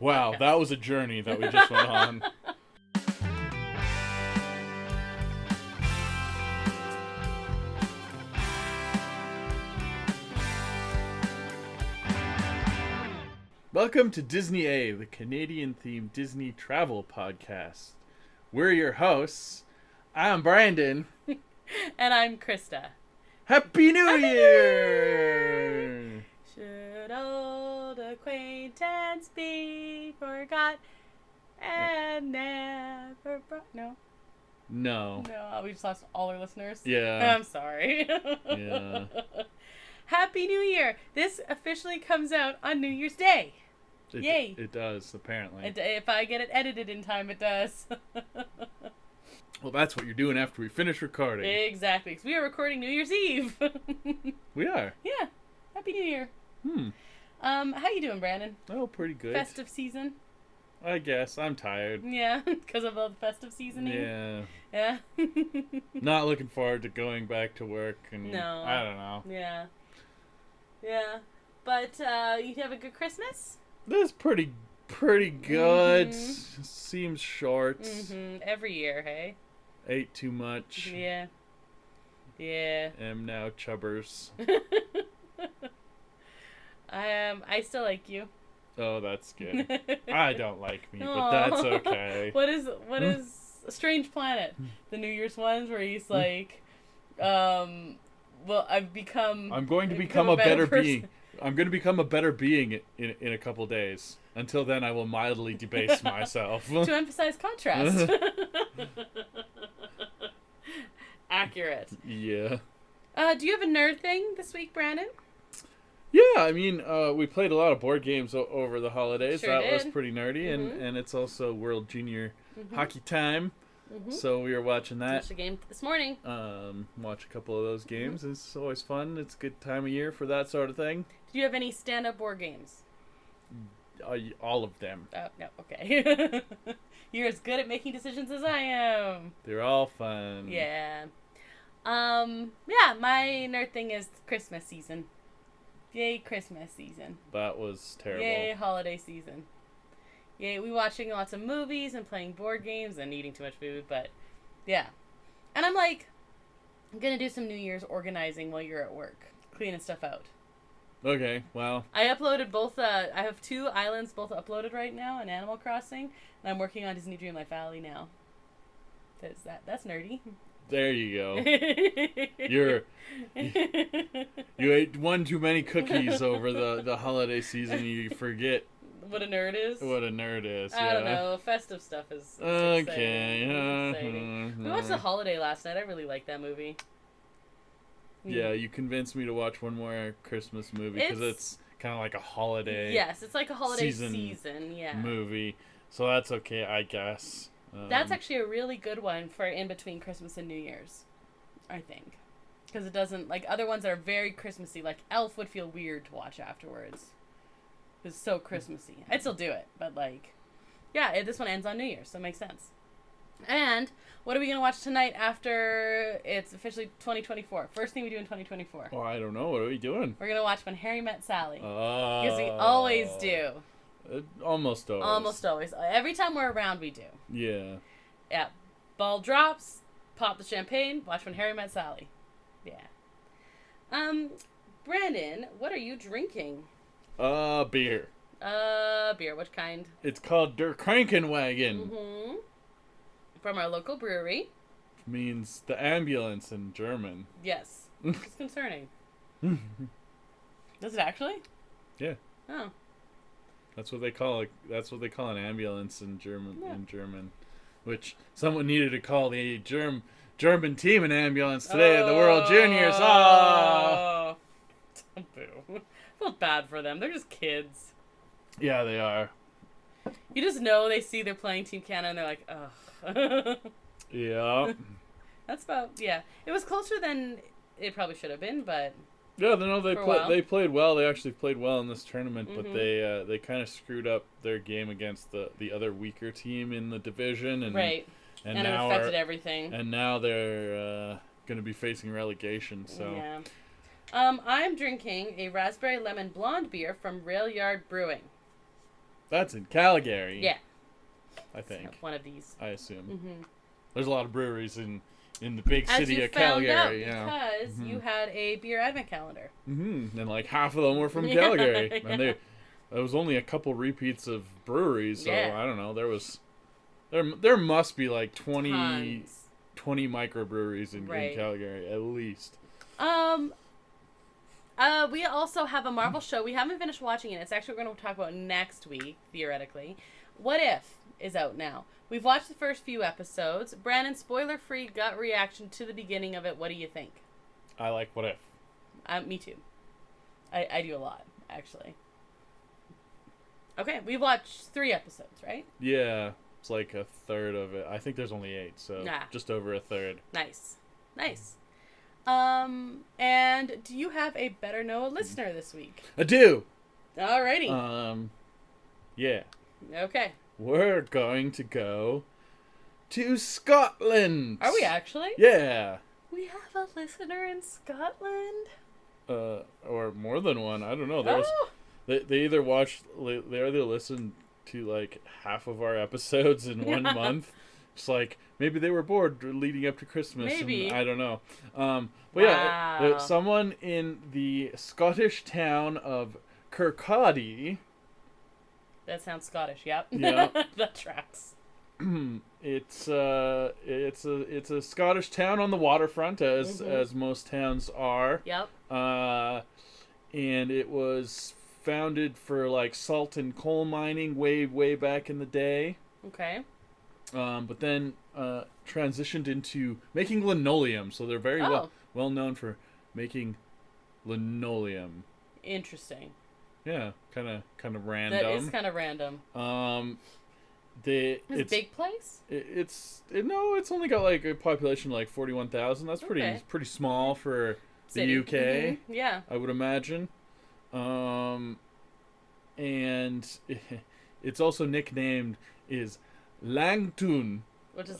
Wow, that was a journey that we just went on. Welcome to Disney A, the Canadian-themed Disney travel podcast. We're your hosts. I'm Brandon. And I'm Krysta. Happy New Year! Should old acquaintance be forgot and never No. No. No, we just lost all our listeners. Yeah. I'm sorry. Yeah. Happy New Year! This officially comes out on New Year's Day. Yay! It does, apparently. If I get it edited in time, it does. Well, that's what you're doing after we finish recording. Exactly, because we are recording New Year's Eve. We are. Yeah. Happy New Year. How you doing, Brandon? Oh, pretty good. Festive season? I guess. I'm tired. Yeah, because of all the festive seasoning? Yeah. Yeah. Not looking forward to going back to work. And No. I don't know. Yeah. Yeah. But you have a good Christmas? This is pretty good. Mm-hmm. Seems short. Mm-hmm. Every year, hey? Ate too much. Yeah. Yeah. Am now chubbers. I still like you. Oh, that's good. I don't like me, but Aw. that's okay. What is A Strange Planet? The New Year's ones where he's like, well, I'm going to become a better being. I'm going to become a better being in a couple days. Until then, I will mildly debase myself. To emphasize contrast. Accurate. Yeah. Do you have a nerd thing this week, Brandon? Yeah, I mean, we played a lot of board games over the holidays. Sure That did. was pretty nerdy, and it's also World Junior Hockey time. So we were watching that. Watched the game this morning. Watch a couple of those games. It's always fun. It's a good time of year for that sort of thing. Did you have any stand-up board games? All of them. Oh, no, okay. You're as good at making decisions as I am. They're all fun. Yeah. Yeah, my nerd thing is Christmas season. Yay, Christmas season. That was terrible. Yay, holiday season. Yay, we watching lots of movies and playing board games and eating too much food, but yeah. And I'm like, I'm gonna do some New Year's organizing while you're at work. Cleaning stuff out. Okay, well. I uploaded both, I have 2 islands both uploaded right now in Animal Crossing, and I'm working on Disney Dreamlight Valley now. That's nerdy. There you go. You ate one too many cookies over the holiday season. You forget what a nerd is. what a nerd is. I don't know. Festive stuff is okay. exciting. We watched The Holiday last night. I really liked that movie. Yeah, you convinced me to watch one more Christmas movie because it's kind of like a holiday. Yes, it's like a holiday season. Yeah. Movie, so that's okay, I guess. That's actually a really good one for in between Christmas and New Year's, I think, because it doesn't like other ones that are very Christmassy. Like Elf would feel weird to watch afterwards. It's so Christmassy. I'd still do it, but like, yeah, this one ends on New Year's, so it makes sense. And what are we going to watch tonight after it's officially 2024? First thing we do in 2024. Oh, I don't know. What are we doing? We're going to watch When Harry Met Sally. Oh. Because we always do. Almost always. Almost always. Every time we're around, we do. Yeah. Yeah. Ball drops, pop the champagne, watch When Harry Met Sally. Yeah. Brandon, what are you drinking? Beer. Beer. What kind? It's called Der Krankenwagen. Mm-hmm. From our local brewery. Which means the ambulance in German. Yes. It's concerning. Does it actually? Yeah. Oh. That's what they call it. That's what they call an ambulance in German. Yeah. In German, which someone needed to call the German team an ambulance today at the World Juniors. Oh. Boo. I feel bad for them. They're just kids. Yeah, they are. You just know they see they're playing Team Canada and they're like, ugh. Yeah. That's about, yeah. It was closer than it probably should have been, but... Yeah, they played well. They actually played well in this tournament, Mm-hmm. but they kind of screwed up their game against the other weaker team in the division, and right, and it affected everything. And now they're going to be facing relegation. So yeah, I'm drinking a raspberry lemon blonde beer from Rail Yard Brewing. That's in Calgary. Yeah. I think. So one of these. I assume. Mm-hmm. There's a lot of breweries in the big As city you of found Calgary. out Yeah. because you had a beer advent calendar. Mm-hmm. And like half of them were from Yeah, Calgary. yeah. And there was only a couple repeats of breweries, so Yeah. I don't know. There must be like 20 Tons. microbreweries in Right. Calgary at least. We also have a Marvel show. We haven't finished watching it. It's actually we're going to talk about next week, theoretically. What If is out now. We've watched the first few episodes. Brandon, spoiler-free gut reaction to the beginning of it. What do you think? I like What If. Me too. I do a lot, actually. Okay, we've watched 3 episodes, right? Yeah, it's like a third of it. I think there's only 8, so just over a third. Nice. And do you have a Better Know a listener this week? I do. Alrighty. Yeah. Okay. We're going to go to Scotland. Are we actually? Yeah. We have a listener in Scotland? Or more than one. I don't know. They either listen to like half of our episodes in one month. It's like maybe they were bored leading up to Christmas. Maybe. And I don't know. But Wow. yeah, someone in the Scottish town of Kirkcaldy. That sounds Scottish, yep. Yeah. That tracks. It's a Scottish town on the waterfront, as most towns are. Yep. And it was founded for like salt and coal mining way back in the day. Okay. But then transitioned into making linoleum. So they're very well known for making linoleum. Interesting. Yeah, kind of random. That is kind of random. It's a big place? It's only got like a population of like 41,000. That's pretty small for City. the UK. Mm-hmm. Yeah. I would imagine. And it's also nicknamed is Langtoon, Which is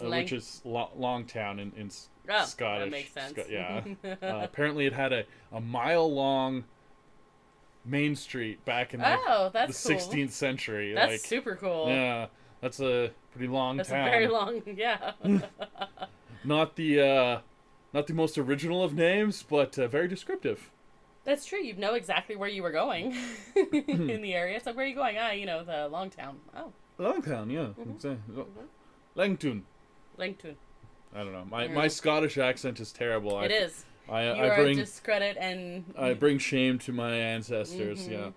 Longtown in Scottish. That makes sense. Yeah. Apparently it had a mile long main street back in the cool. 16th century. That's super cool. Yeah, that's a pretty long That's town. a very long, yeah. Not the most original of names, but very descriptive. That's true. You know exactly where you were going in the area. It's like, where are you going? The long town. Oh. Longtown, yeah. Exactly. Langtoon. Langtoon. I don't know. My Scottish accent is terrible. It is. You I are bring a discredit and... I bring shame to my ancestors, yeah.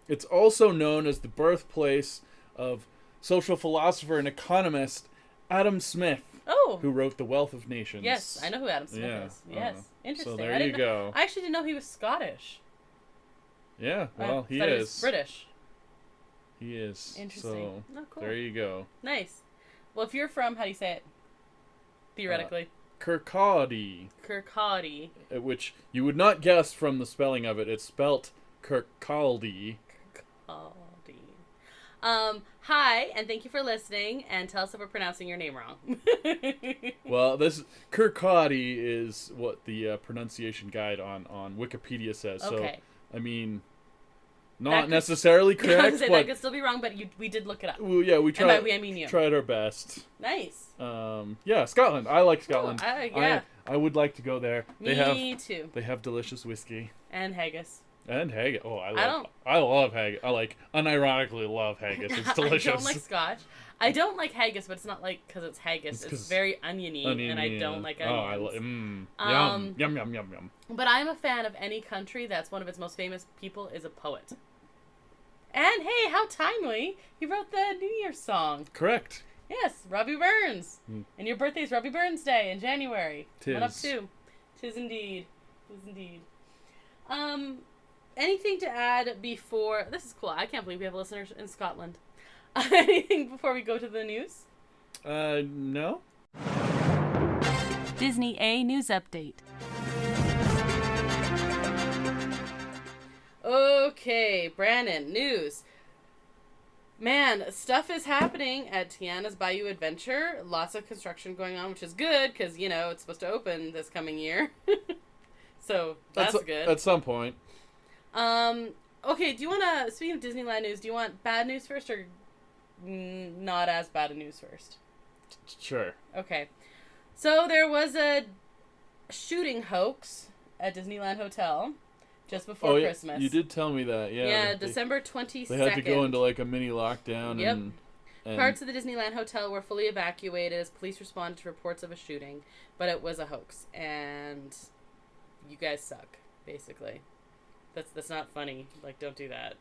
It's also known as the birthplace of social philosopher and economist Adam Smith, who wrote The Wealth of Nations. Yes, I know who Adam Smith is. Yes, interesting. So there you go. I actually didn't know he was Scottish. Yeah, well, he is. is. He was British. He is. Interesting. So cool. there you go. Nice. Well, if you're from, how do you say it? Theoretically. Kirkcaldy. Kirkcaldy. Which you would not guess from the spelling of it. It's spelt Kirkcaldy. Kirkcaldy. Hi, and thank you for listening, and tell us if we're pronouncing your name wrong. Well, Kirkcaldy is what the pronunciation guide on Wikipedia says. Okay. So, I mean, not necessarily correct, but that could still be wrong. But we did look it up. Well, yeah, we tried. And by we, I mean you. Tried our best. Nice. Yeah, Scotland. I like Scotland. Yeah. I would like to go there. Me too. They have delicious whiskey and haggis. And haggis. Oh, I love haggis. I unironically love haggis. It's delicious. I don't like Scotch. I don't like haggis, but it's not like because it's haggis. It's very oniony, and I don't like onions. Yum, yum, yum, yum, yum. But I'm a fan of any country that's one of its most famous people is a poet. And hey, how timely! He wrote the New Year's song. Correct. Yes, Robbie Burns. And your birthday's Robbie Burns Day in January. Tis. One up too. Tis indeed. Anything to add before... This is cool. I can't believe we have listeners in Scotland. Anything before we go to the news? No. Disney A News Update. Okay, Brandon, news. Man, stuff is happening at Tiana's Bayou Adventure. Lots of construction going on, which is good, because, it's supposed to open this coming year. So, that's good. At some point. Okay, do you want to, speaking of Disneyland news, do you want bad news first or not as bad a news first? Sure. Okay. So there was a shooting hoax at Disneyland Hotel just before Christmas. You did tell me that, yeah. Yeah, December 22nd. They had to go into like a mini lockdown. Yep. And parts of the Disneyland Hotel were fully evacuated as police responded to reports of a shooting, but it was a hoax, and you guys suck, basically. That's not funny. Like, don't do that.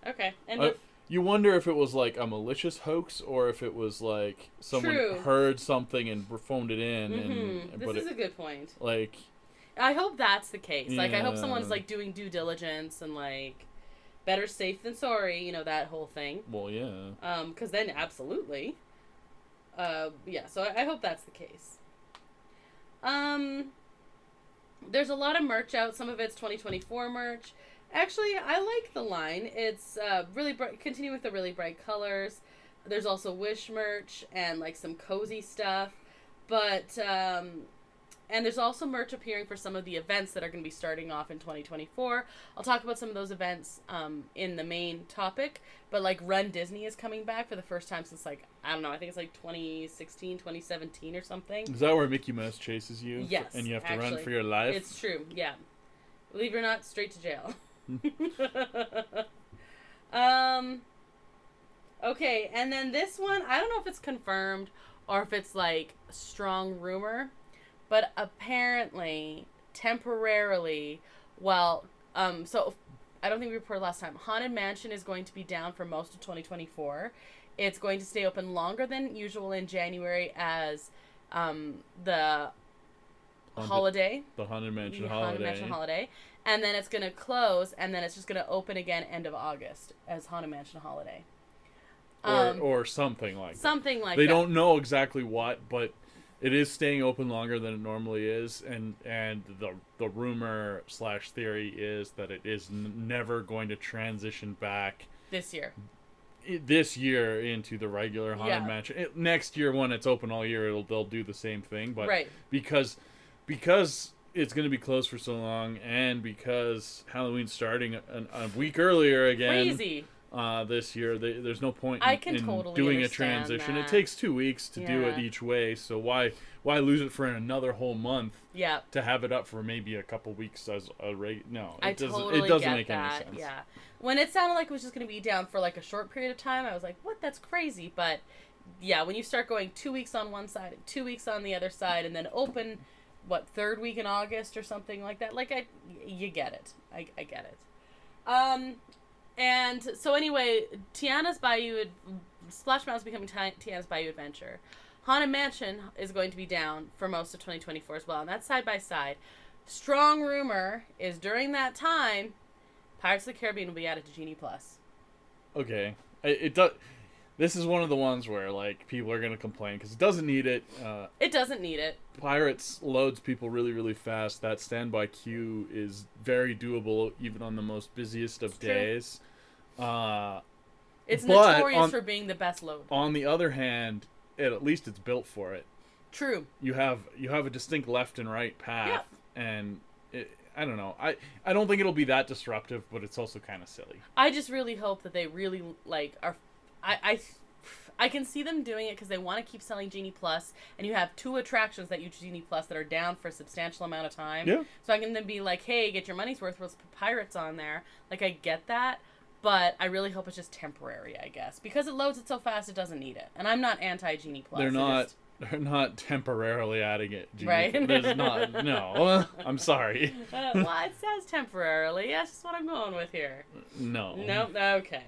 Okay. And you wonder if it was like a malicious hoax or if it was like someone heard something and phoned it in. Mm-hmm. This is a good point. Like, I hope that's the case. Yeah. Like, I hope someone's like doing due diligence and like better safe than sorry. You know, that whole thing. Well, yeah. Because then absolutely. Yeah. So I hope that's the case. There's a lot of merch out. Some of it's 2024 merch. Actually, I like the line. It's really bright. Continue with the really bright colors. There's also Wish merch and like some cozy stuff. But and there's also merch appearing for some of the events that are going to be starting off in 2024. I'll talk about some of those events in the main topic. But like Run Disney is coming back for the first time since like, I don't know, I think it's like 2016, 2017 or something. Is that where Mickey Mouse chases you? Yes. And you have to run for your life? It's true, yeah. Believe it or not, straight to jail. Okay, and then this one, I don't know if it's confirmed or if it's like strong rumor, but apparently, temporarily, so I don't think we reported last time, Haunted Mansion is going to be down for most of 2024. It's going to stay open longer than usual in January as the holiday. The Haunted Mansion holiday. holiday. Haunted Mansion holiday. And then it's going to close, and then it's just going to open again end of August as Haunted Mansion holiday. Or something like that. Something like they that. They don't know exactly what, but it is staying open longer than it normally is, and the rumor / theory is that it is never going to transition back this year into the regular Haunted Mansion. Next year, when it's open all year, they'll do the same thing, but because it's going to be closed for so long, and because Halloween's starting a week earlier again. Crazy. This year, there's no point in totally doing a transition. That. It takes 2 weeks to do it each way, so why lose it for another whole month? Yeah. To have it up for maybe a couple weeks as a no, it doesn't make any sense. Yeah. When it sounded like it was just going to be down for like a short period of time, I was like, "What? That's crazy!" But yeah, when you start going 2 weeks on one side and 2 weeks on the other side, and then open, third week in August or something like that, you get it. I get it. And so anyway, Tiana's Bayou, Splash Mountain's becoming Tiana's Bayou Adventure. Haunted Mansion is going to be down for most of 2024 as well, and that's side by side. Strong rumor is during that time, Pirates of the Caribbean will be added to Genie Plus. Okay, it does. This is one of the ones where like people are gonna complain because it doesn't need it. It doesn't need it. Pirates loads people really, really fast. That standby queue is very doable even on the most busiest of days. It's notorious for being the best load. On the other hand, at least it's built for it. True. You have a distinct left and right path, and I don't know. I don't think it'll be that disruptive, but it's also kind of silly. I just really hope that they really are. I can see them doing it because they want to keep selling Genie Plus, and you have 2 attractions that use Genie Plus that are down for a substantial amount of time. Yeah. So I can then be like, hey, get your money's worth. Let's put Pirates on there. Like, I get that, but I really hope it's just temporary, I guess. Because it loads it so fast, it doesn't need it. And I'm not anti-Genie Plus. They're not temporarily adding it. Genie. Right? There's not. No. I'm sorry. Well, it says temporarily. That's just what I'm going with here. No. Nope. Okay.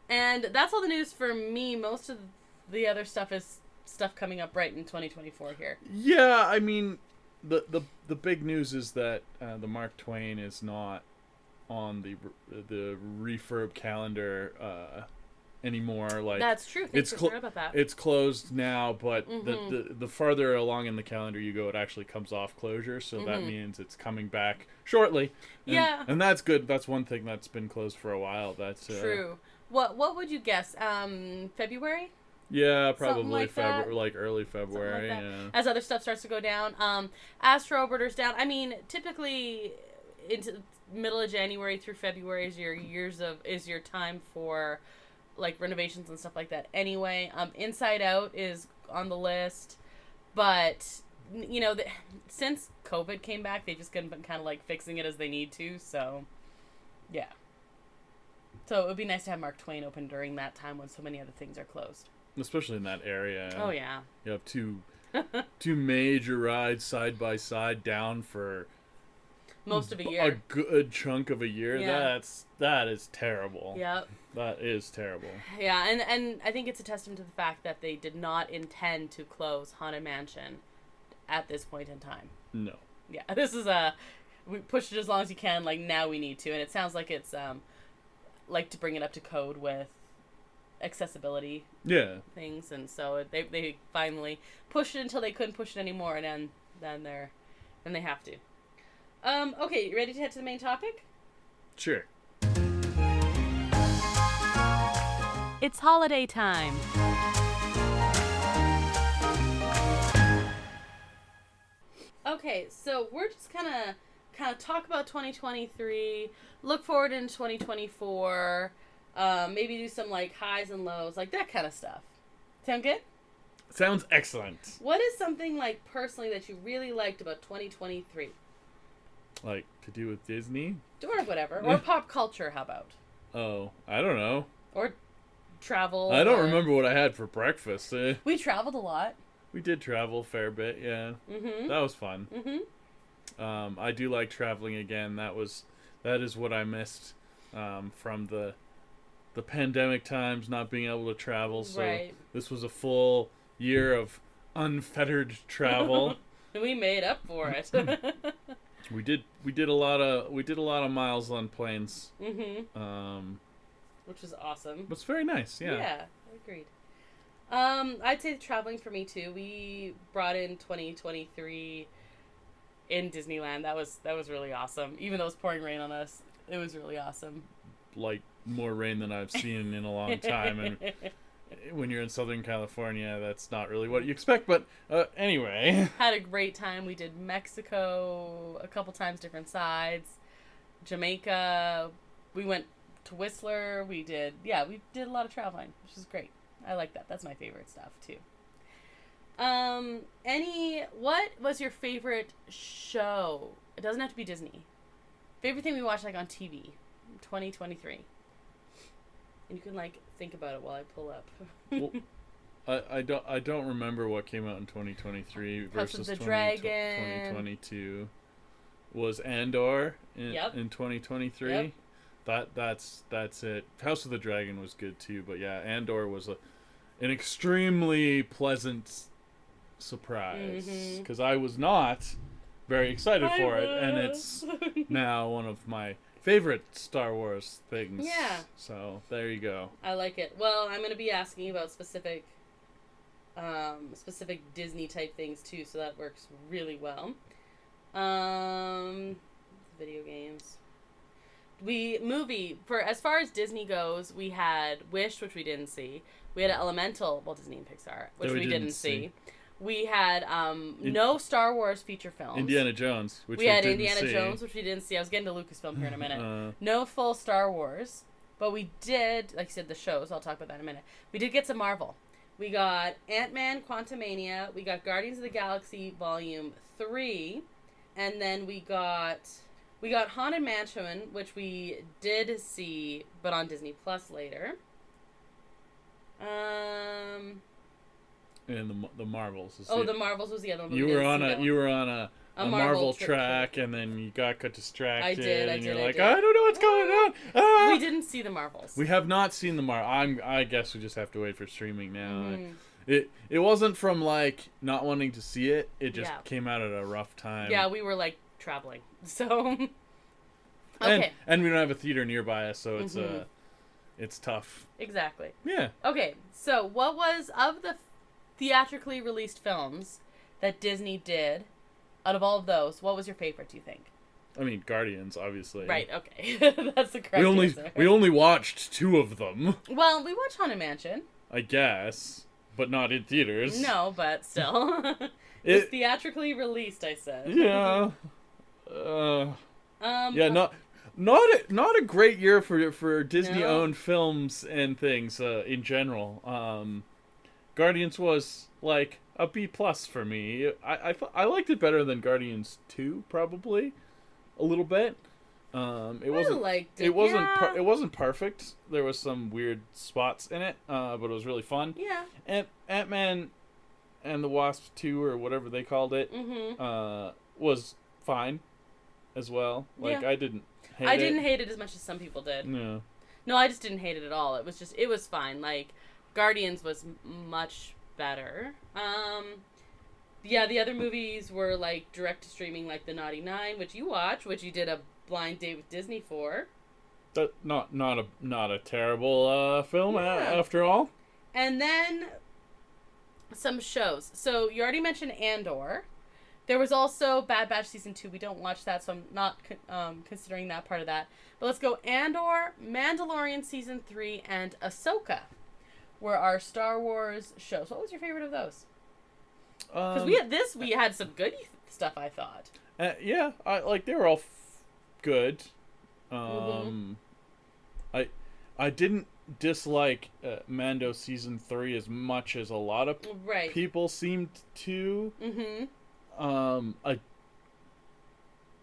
And that's all the news for me. Most of the other stuff is stuff coming up right in 2024 here. Yeah, I mean, the big news is that the Mark Twain is not on the refurb calendar anymore. Like, that's true. Thanks for sharing about that. It's closed now, but the farther along in the calendar you go, it actually comes off closure. So that means it's coming back shortly. And, and that's good. That's one thing that's been closed for a while. That's true. What would you guess? February? Yeah, probably like February, like early February. Like yeah. As other stuff starts to go down. Astro Orbiter's down. I mean, typically, into middle of January through February is your time for like renovations and stuff like that. Anyway, Inside Out is on the list, but you know, since COVID came back, they've just been kind of like fixing it as they need to. So, yeah. So it would be nice to have Mark Twain open during that time when so many other things are closed. Especially in that area. Oh yeah. You have two major rides side by side down for most of a year. A good chunk of a year. Yeah. That is terrible. Yep. That is terrible. Yeah, and I think it's a testament to the fact that they did not intend to close Haunted Mansion at this point in time. No. Yeah, this is we pushed it as long as you can, like now we need to, and it sounds like it's like to bring it up to code with accessibility things, and so they finally pushed it until they couldn't push it anymore, and then they have to. Okay, you ready to head to the main topic? Sure. It's holiday time. Okay, so we're just kind of talk about 2023, look forward into 2024, maybe do some like highs and lows, like that kind of stuff. Sound good? Sounds excellent. What is something like personally that you really liked about 2023? Like to do with Disney? Or whatever. Or pop culture, how about? Oh, I don't know. Or travel. I don't remember what I had for breakfast. We traveled a lot. We did travel a fair bit, yeah. Mm-hmm. That was fun. Mm-hmm. I do like traveling again. That is what I missed from the pandemic times, not being able to travel. So right. This was a full year of unfettered travel. We made up for it. We did a lot of miles on planes. Mm-hmm. Which was awesome. It's very nice, yeah. Yeah, agreed. I'd say traveling for me too. We brought in 2023 in Disneyland. That was really awesome. Even though it was pouring rain on us, it was really awesome. Like more rain than I've seen in a long time, and when you're in Southern California, that's not really what you expect. But anyway, had a great time. We did Mexico a couple times, different sides. Jamaica. We went to Whistler. We did a lot of traveling, which is great. I like that. That's my favorite stuff too. What was your favorite show? It doesn't have to be Disney. Favorite thing we watched like on TV, 2023. And you can like think about it while I pull up. Well, I don't remember what came out in 2023 versus 2022. Was Andor in 2023? Yep. That's it. House of the Dragon was good too, but yeah, Andor was an extremely pleasant surprise because I was not very excited for it, and it's now one of my favorite Star Wars things. Yeah. So there you go. I like it. Well, I'm going to be asking about specific Disney type things too, so that works really well. Video games. As far as Disney goes, we had Wish, which we didn't see. We had Elemental, Disney and Pixar, which we didn't see. We had no Star Wars feature films. Indiana Jones, which we had didn't Indiana see. Jones, which we didn't see. I was getting to Lucasfilm here in a minute. No full Star Wars, but we did, like I said, the shows. I'll talk about that in a minute. We did get some Marvel. We got Ant-Man, Quantumania. We got Guardians of the Galaxy Volume 3. And then we got Haunted Mansion, which we did see, but on Disney Plus later. And the Marvels. The Marvels was the other one. You were on a Marvel track, and then you got distracted. I did. I don't know what's going on. Ah! We didn't see the Marvels. We have not seen the Marvel. I guess we just have to wait for streaming now. It wasn't from like not wanting to see it. It just came out at a rough time. Yeah, we were like traveling, so. Okay. And we don't have a theater nearby us, so it's tough. Exactly. Yeah. Okay, so what was of the theatrically released films that Disney did? Out of all of those, what was your favorite, do you think? I mean, Guardians, obviously. Right, okay. That's the correct answer. We only watched 2 of them. Well, we watched Haunted Mansion. I guess, but not in theaters. No, but still. It's theatrically released, I said. Yeah. Yeah, not a great year for Disney No. owned films and things in general. Guardians was like a B plus for me. I liked it better than Guardians 2 probably a little bit. It wasn't liked it. it wasn't Yeah. it wasn't perfect. There was some weird spots in it, but it was really fun. Yeah. Ant-Man and the Wasp 2 or whatever they called it was fine as well. Like Yeah. I didn't hate I it. didn't hate it as much as some people did. No. No, I just didn't hate it at all. It was fine. Like, Guardians was much better. Yeah, the other movies were like direct to streaming, like The Naughty Nine, which you watch, which you did a blind date with Disney for. That not a terrible film Yeah. after all. And then some shows. So you already mentioned Andor. There was also Bad Batch Season 2. We don't watch that, so I'm not considering that part of that. But let's go Andor, Mandalorian Season 3, and Ahsoka were our Star Wars shows. What was your favorite of those? Because we had some good stuff, I thought. Yeah, they were all good. I didn't dislike Mando Season 3 as much as a lot of people seemed to.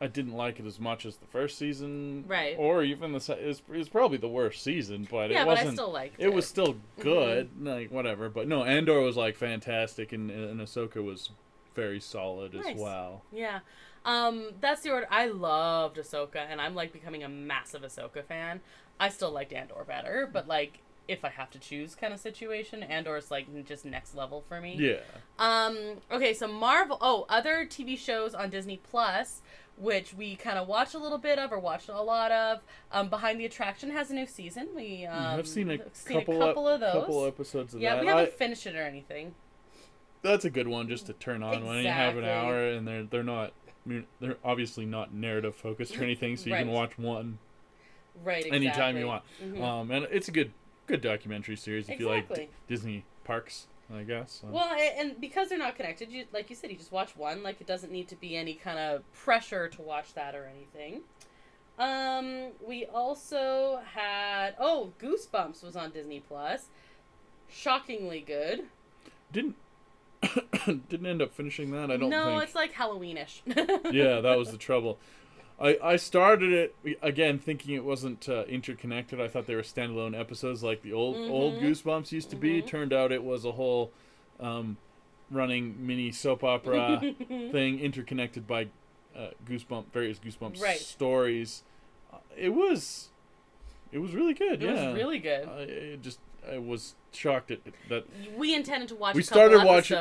I didn't like it as much as the first season, right? Or even it was probably the worst season, but yeah, it wasn't. But I still liked it. It was still good, like whatever. But no, Andor was like fantastic, and Ahsoka was very solid as well. Yeah, that's the order. I loved Ahsoka, and I'm like becoming a massive Ahsoka fan. I still liked Andor better, but like if I have to choose kind of situation, Andor's like just next level for me. Yeah. Okay, so Marvel. Oh, other TV shows on Disney Plus, which we kind of watched a little bit of or watched a lot of. Behind the Attraction has a new season. I've seen a couple of those. Couple episodes of that. Yeah, we haven't finished it or anything. That's a good one just to turn on when you have an hour, and they're obviously not narrative focused or anything, so you can watch one anytime you want. And it's a good documentary series if you like Disney parks, I guess. So. Well, and because they're not connected, like you said, you just watch one. Like, it doesn't need to be any kind of pressure to watch that or anything. We also had Goosebumps was on Disney Plus. Shockingly good. Didn't end up finishing that. I don't think. No, it's like Halloweenish. Yeah, that was the trouble. I started it again thinking it wasn't interconnected. I thought they were standalone episodes like the old Goosebumps used to be. Turned out it was a whole running mini soap opera thing interconnected by various Goosebumps stories. It was really good. It was really good. I was shocked at that. We intended to watch. We started watching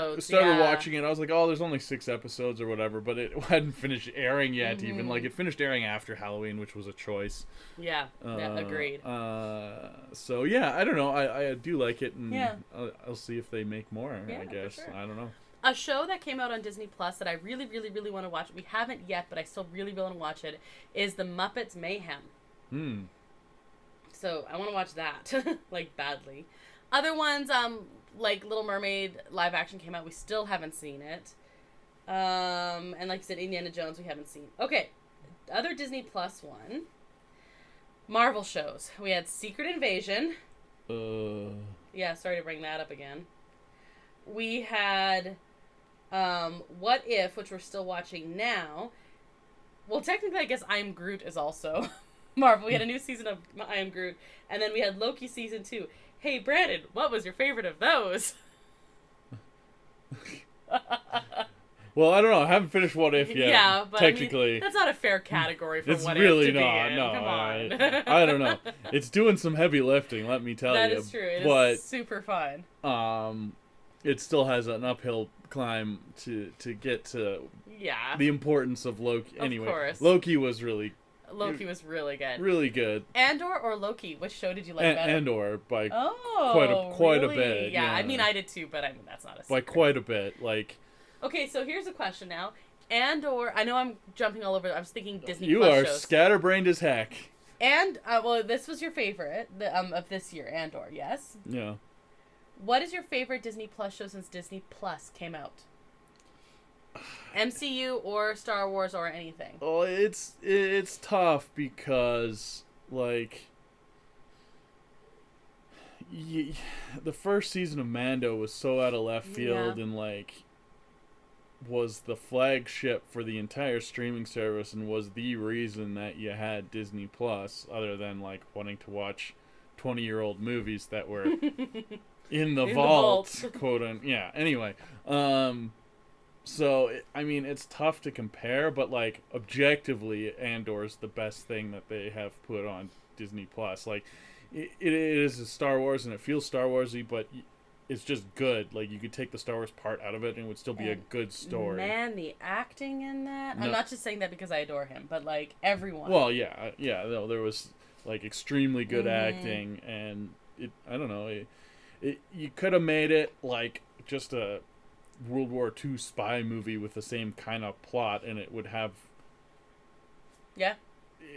it. I was like, "Oh, there's only 6 episodes or whatever," but it hadn't finished airing yet. Even like it finished airing after Halloween, which was a choice. Yeah, agreed. So yeah, I don't know. I do like it, and I'll see if they make more. I guess for sure. I don't know. A show that came out on Disney Plus that I really, really, really want to watch. We haven't yet, but I still really, really want to watch it. Is The Muppets Mayhem. So I want to watch that, like, badly. Other ones, like Little Mermaid live action came out. We still haven't seen it. And like I said, Indiana Jones we haven't seen. Okay, other Disney Plus one. Marvel shows. We had Secret Invasion. Yeah, sorry to bring that up again. We had What If, which we're still watching now. Well, technically, I guess I Am Groot is also Marvel. We had a new season of I Am Groot, and then we had Loki season 2. Hey, Brandon, what was your favorite of those? Well, I don't know. I haven't finished What If yet. Yeah, but technically, I mean, that's not a fair category for it's What really If to not. be in. No, Come on. I don't know. It's doing some heavy lifting. Let me tell you. That is true. It is super fun. It still has an uphill climb to get to the importance of Loki. Anyway, of course. Loki was really good. Really good. Andor or Loki? Which show did you like better? Andor by quite really? a bit. Yeah, I mean I did too, but I mean that's not a secret. By quite a bit. Like. Okay, so here's a question now. Andor, I know I'm jumping all over. I was thinking Disney You Plus are shows. scatterbrained as heck. And well, this was your favorite of this year, Andor. Yes. Yeah. What is your favorite Disney Plus show since Disney Plus came out? MCU or Star Wars or anything. Oh, it's tough because like the first season of Mando was so out of left field and like was the flagship for the entire streaming service and was the reason that you had Disney Plus, other than like wanting to watch 20-year-old movies that were in the vault, quote unquote. Yeah. Anyway, so I mean, it's tough to compare, but like objectively, Andor's the best thing that they have put on Disney Plus. Like, it is a Star Wars and it feels Star Warsy, but it's just good. Like, you could take the Star Wars part out of it and it would still be a good story. Man, the acting in that. No. I'm not just saying that because I adore him, but like everyone. Well, yeah. No, there was like extremely good acting, and I don't know. You could have made it like just a World War II spy movie with the same kind of plot, and it would have. Yeah.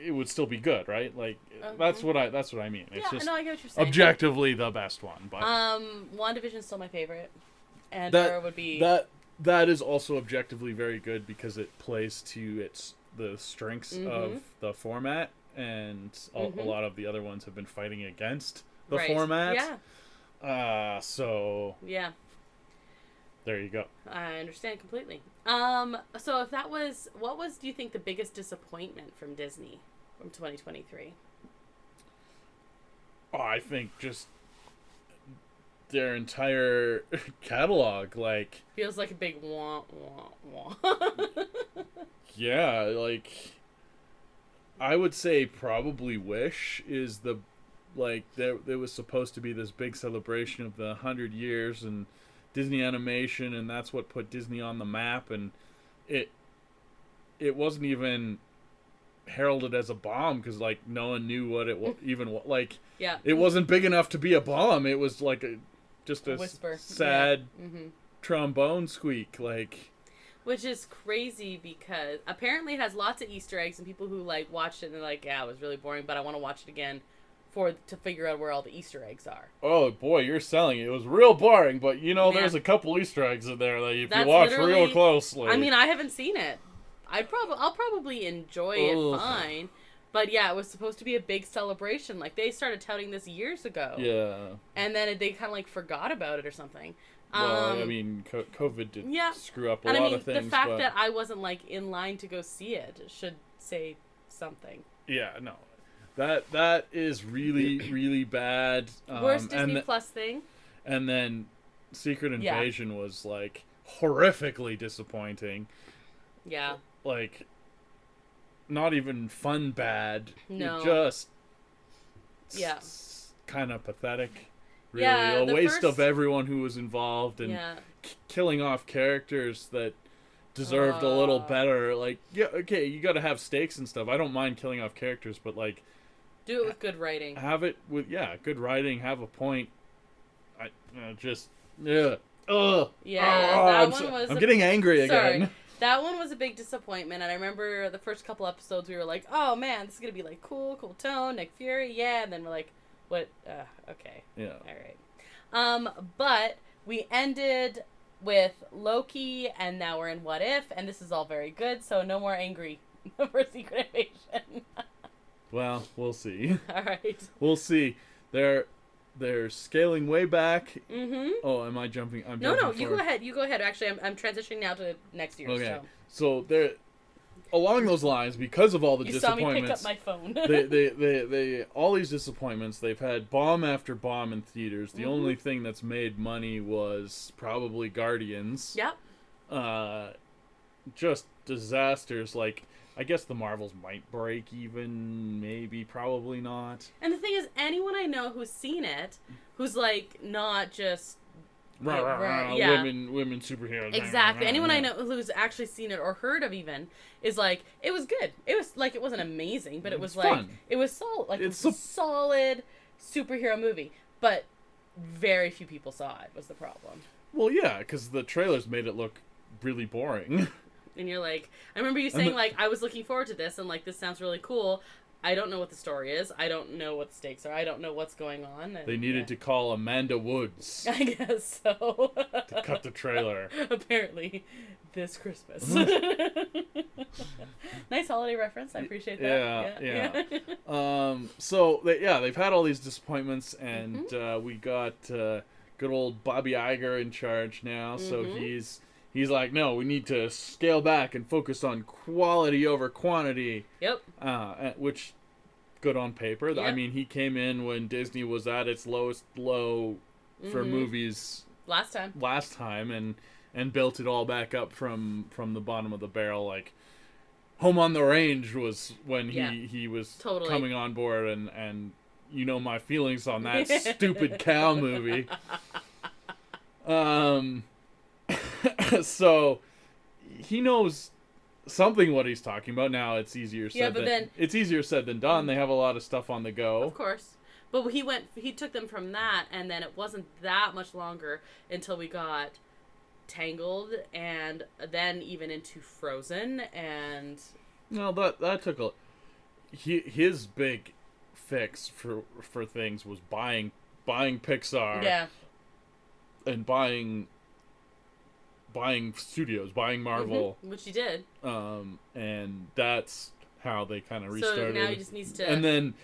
It would still be good, right? Like that's what I mean. It's just I get what you're saying. Objectively the best one, but WandaVision's still my favorite, and that would be that is also objectively very good because it plays to the strengths of the format, and a lot of the other ones have been fighting against the format. Yeah. So yeah. There you go. I understand completely. So if that was, what was, do you think, the biggest disappointment from Disney from 2023? Oh, I think just their entire catalog, like... Feels like a big wah, wah, wah. Yeah, like... I would say probably Wish is the... Like, there was supposed to be this big celebration of the 100 years and Disney animation, and that's what put Disney on the map, and it wasn't even heralded as a bomb because like no one knew what it even like. Yeah, it wasn't big enough to be a bomb. It was like just a whisper, sad trombone squeak, like. Which is crazy because apparently it has lots of Easter eggs, and people who like watched it and they're like, yeah, it was really boring, but I want to watch it again to figure out where all the Easter eggs are. Oh boy, you're selling it. It was real boring, but there's a couple Easter eggs in there that if you watch real closely. I mean, I haven't seen it. I'll probably enjoy it fine, but yeah, it was supposed to be a big celebration. Like they started touting this years ago. Yeah. And then they kind of like forgot about it or something. Well, I mean, COVID did screw up a lot of things. The fact that I wasn't like in line to go see it should say something. Yeah, no. That is really, really bad. Worst Disney Plus thing. And then Secret Invasion was, like, horrifically disappointing. Yeah. Like, not even fun bad. No. Just kind of pathetic. Really. Yeah, a waste of everyone who was involved and killing off characters that deserved a little better. Like, yeah, okay, you gotta have stakes and stuff. I don't mind killing off characters, but, like... Do it with good writing. Have it with, good writing, have a point. That one was... I'm getting angry again. That one was a big disappointment, and I remember the first couple episodes we were like, oh man, this is gonna be like cool tone, Nick Fury, and then we're like, what, okay. Yeah. Alright. But we ended with Loki, and now we're in What If, and this is all very good, so no more angry for Secret Invasion. Well, we'll see. Alright. We'll see. They're scaling way back. Mm-hmm. Oh, am I jumping? No, you go ahead. You go ahead. Actually, I'm transitioning now to next year. Okay. So they're along those lines because of all the disappointments. You saw me pick up my phone. they all these disappointments. They've had bomb after bomb in theaters. The only thing that's made money was probably Guardians. Yep. Just disasters. Like, I guess the Marvels might break even, maybe, probably not. And the thing is, anyone I know who's seen it, who's like not just women superheroes. Exactly. Anyone I know who's actually seen it or heard of even is like, it was good. It was like, it wasn't amazing, but it was like fun. It was solid. Like it's a solid superhero movie, but very few people saw it. Was the problem? Well, yeah, because the trailers made it look really boring. And you're like, I remember you saying, like, I was looking forward to this, and, like, this sounds really cool. I don't know what the story is. I don't know what the stakes are. I don't know what's going on. And, They needed to call Amanda Woods I guess so. to cut the trailer. Apparently, this Christmas. Nice holiday reference. I appreciate that. Yeah. So they've had all these disappointments, and we got good old Bobby Iger in charge now. So he's like, no, we need to scale back and focus on quality over quantity. Yep. Which, good on paper. Yep. I mean, he came in when Disney was at its lowest low for movies last time, and built it all back up from the bottom of the barrel. Like, Home on the Range was when he was totally coming on board, and you know my feelings on that stupid cow movie. So he knows something what he's talking about. Now it's easier said than done. They have a lot of stuff on the go. Of course. But he took them from that, and then it wasn't that much longer until we got Tangled, and then even into Frozen, and... No, that took his big fix for things was buying Pixar. Yeah. And buying studios, buying Marvel. Which he did. And that's how they kind of restarted. So now he just needs to... And then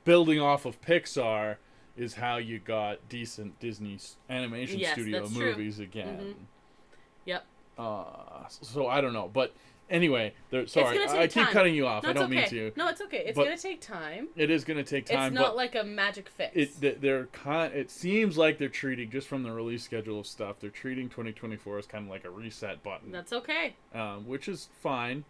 building off of Pixar is how you got decent Disney animation studio movies again. Yep. So I don't know, but anyway, sorry, I keep cutting you off. No, I don't mean to. No, it's okay. It's going to take time. It is going to take time. It's not like a magic fix. It seems like they're treating, just from the release schedule of stuff, they're treating 2024 as kind of like a reset button. That's okay. Which is fine.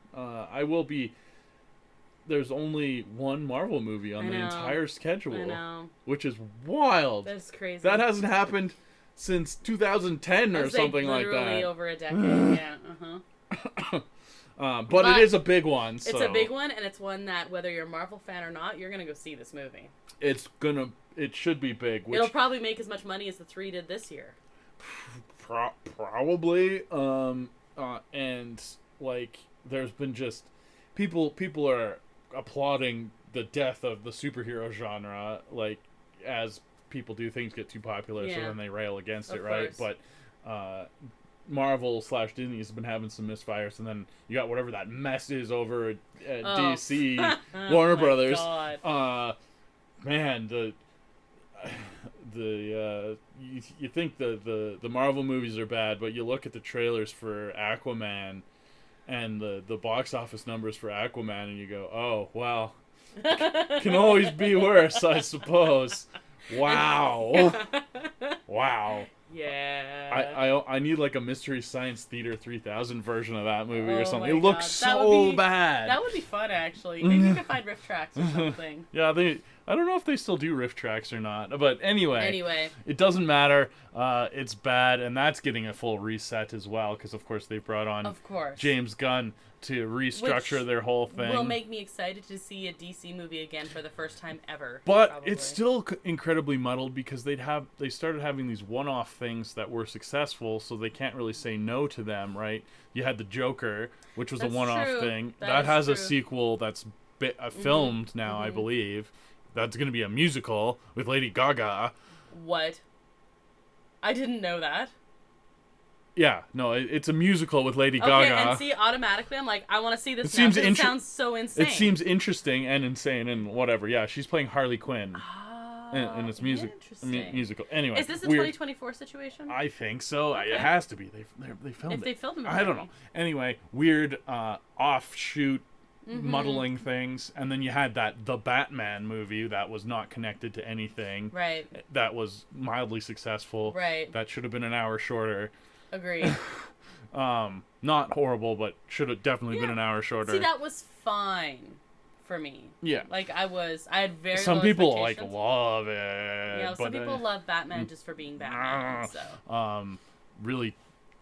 There's only one Marvel movie on the entire schedule. I know. Which is wild. That's crazy. That hasn't happened since 2010 or something like that. Literally over a decade, but it is a big one. So. It's a big one, and it's one that, whether you're a Marvel fan or not, you're going to go see this movie. It should be big. It'll probably make as much money as the 3 did this year. Probably. And, like, there's been just... People are applauding the death of the superhero genre, like, as people do, things get too popular, so then they rail against it, right? Course. But Marvel/Disney has been having some misfires, and then you got whatever that mess is over at DC, Warner Brothers. God. Man, you think the Marvel movies are bad, but you look at the trailers for Aquaman and the box office numbers for Aquaman, and you go, oh, well, can always be worse, I suppose. Wow. Wow. Yeah. I need like a Mystery Science Theater 3000 version of that movie or something. It God. looks so bad. That would be fun, actually. Maybe you could find riff tracks or something. Yeah, I don't know if they still do riff tracks or not. But anyway. It doesn't matter. It's bad, and that's getting a full reset as well, because of course they brought on James Gunn to restructure their whole thing. Will make me excited to see a DC movie again for the first time ever. But probably. It's still incredibly muddled, because they started having these one-off things that were successful, so they can't really say no to them, right? You had the Joker, which was a one-off thing. That has a sequel that's filmed now, I believe. That's going to be a musical with Lady Gaga. What? I didn't know that. Yeah, no, it's a musical with Lady Gaga. Okay, and see, automatically I'm like, I want to see this now, it sounds so insane. It seems interesting and insane and whatever. Yeah, she's playing Harley Quinn. And it's musical. Anyway, is this a 2024 situation? I think so. Okay. It has to be. They filmed it. If they filmed it, I don't know. Anyway, weird offshoot muddling things, and then you had the Batman movie that was not connected to anything. Right. That was mildly successful. Right. That should have been an hour shorter. Agreed. Not horrible, but should have definitely been an hour shorter. See, that was fine for me. Yeah. Like, I had very some low people expectations. Love it. Yeah, some people love Batman just for being Batman. So. Really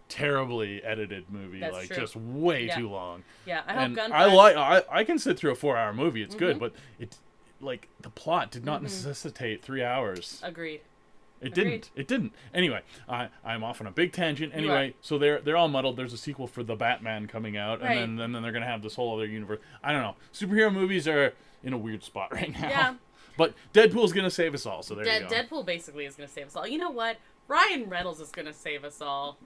terribly edited movie. That's true. Just way too long. Yeah, I hope I can sit through a 4-hour movie. It's good, but the plot did not necessitate 3 hours. Agreed. It didn't. Anyway, I'm off on a big tangent. Anyway, so they're all muddled. There's a sequel for The Batman coming out, and then they're gonna have this whole other universe. I don't know. Superhero movies are in a weird spot right now. Yeah. But Deadpool's gonna save us all, so there you go. Deadpool basically is going to save us all. You know what? Ryan Reynolds is going to save us all.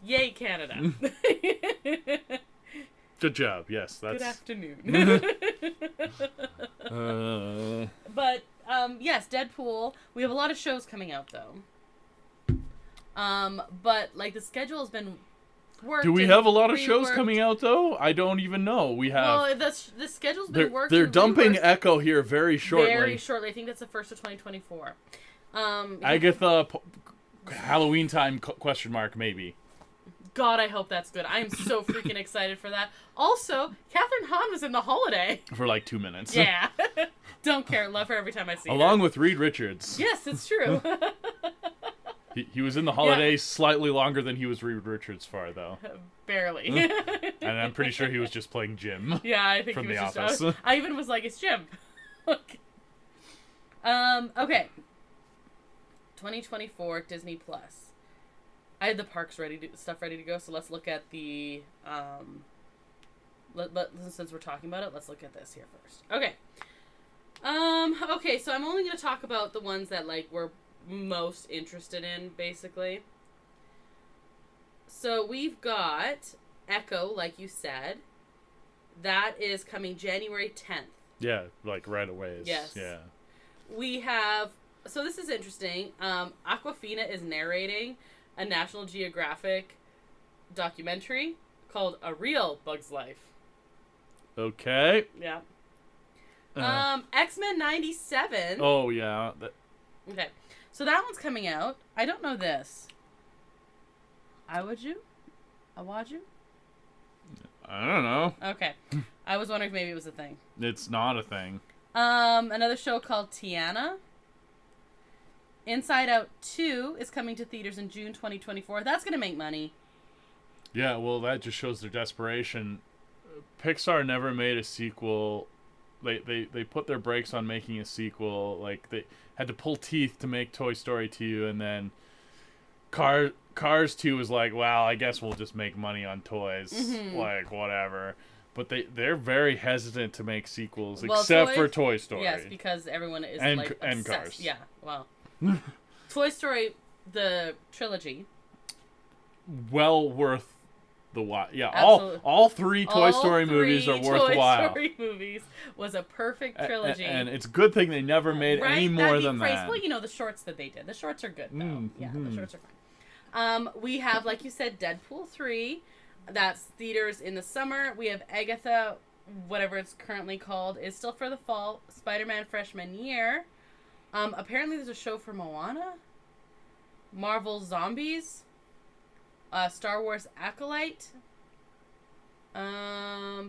Yay, Canada. Good job. Yes, that's. Good afternoon. But yes, Deadpool. We have a lot of shows coming out though. But like the schedule has been worked. Do we have a lot of shows coming out though? I don't even know. We have. Well, the schedule's been worked. They're dumping Echo here very shortly. Very shortly. I think that's the 1st of 2024. Agatha, Halloween time ? Maybe. God, I hope that's good. I am so freaking excited for that. Also, Catherine Hahn was in The Holiday. For like 2 minutes. Yeah. Don't care. Love her every time I see her. Along with Reed Richards. Yes, it's true. He was in The Holiday slightly longer than he was Reed Richards for, though. Barely. And I'm pretty sure he was just playing Jim. Yeah, I think from he was The just... Office. I even was like, it's Jim. Okay. 2024 Disney Plus. I had the parks ready to go, so let's look at the since we're talking about it, let's look at this here first. Okay. Okay, so I'm only going to talk about the ones that like we're most interested in, basically. So we've got Echo, like you said. That is coming January 10th. Yeah, like right away. Yes. Yeah. We have, so this is interesting. Aquafina is narrating a National Geographic documentary called A Real Bug's Life. Okay. Yeah. X-Men 97. Oh, yeah. Okay. So that one's coming out. I don't know this. I don't know. Okay. I was wondering if maybe it was a thing. It's not a thing. Another show called Tiana. Inside Out 2 is coming to theaters in June 2024. That's going to make money. Yeah, well, that just shows their desperation. Pixar never made a sequel. They put their brakes on making a sequel. Like, they had to pull teeth to make Toy Story 2, and then Cars 2 was like, well, I guess we'll just make money on toys. Mm-hmm. Like, whatever. But they're very hesitant to make sequels, except for Toy Story. Yes, because everyone is and obsessed. Cars. Yeah, well. Toy Story, the trilogy. Well worth the watch. Yeah, Absolutely. all three Toy Story movies are worthwhile. Toy Story movies was a perfect trilogy. And it's a good thing they never made any more than that. Well, you know, the shorts that they did. The shorts are good, though. Mm-hmm. Yeah, the shorts are fine. We have, like you said, Deadpool 3. That's theaters in the summer. We have Agatha, whatever it's currently called, is still for the fall. Spider-Man Freshman Year. Apparently there's a show for Moana. Marvel Zombies. Star Wars Acolyte. That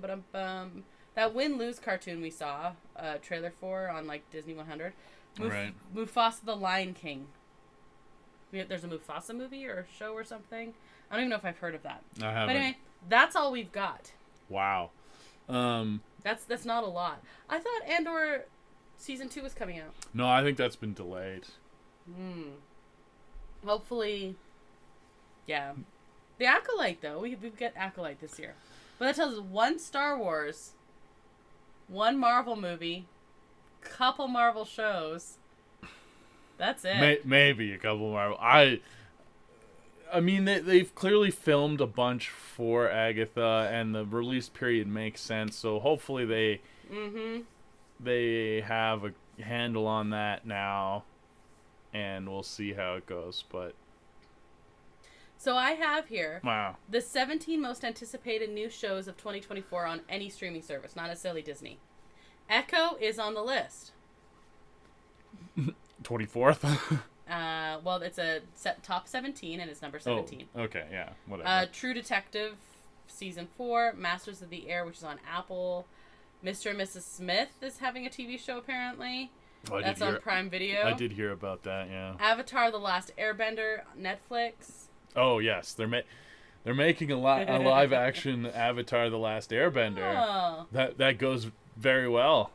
Win-Lose cartoon we saw a trailer for on like Disney 100. Right. Mufasa the Lion King. There's a Mufasa movie or a show or something. I don't even know if I've heard of that. I haven't. But anyway, that's all we've got. Wow. That's not a lot. I thought Andor season 2 was coming out. No, I think that's been delayed. Hopefully, yeah. The Acolyte, though. We get Acolyte this year. But that tells us one Star Wars, one Marvel movie, couple Marvel shows. That's it. Maybe a couple Marvel. I mean, they've clearly filmed a bunch for Agatha, and the release period makes sense. So hopefully they have a handle on that now, and we'll see how it goes. But so I have here the 17 most anticipated new shows of 2024 on any streaming service, not necessarily Disney. Echo is on the list. 24th. Well, it's a top 17, and it's number 17. Oh, okay, yeah, whatever. True Detective season 4, Masters of the Air, which is on Apple. Mr. and Mrs. Smith is having a TV show apparently. That's on Prime Video. I did hear about that. Yeah. Avatar: The Last Airbender, Netflix. Oh yes, they're making a live action Avatar: The Last Airbender. Oh. That goes very well.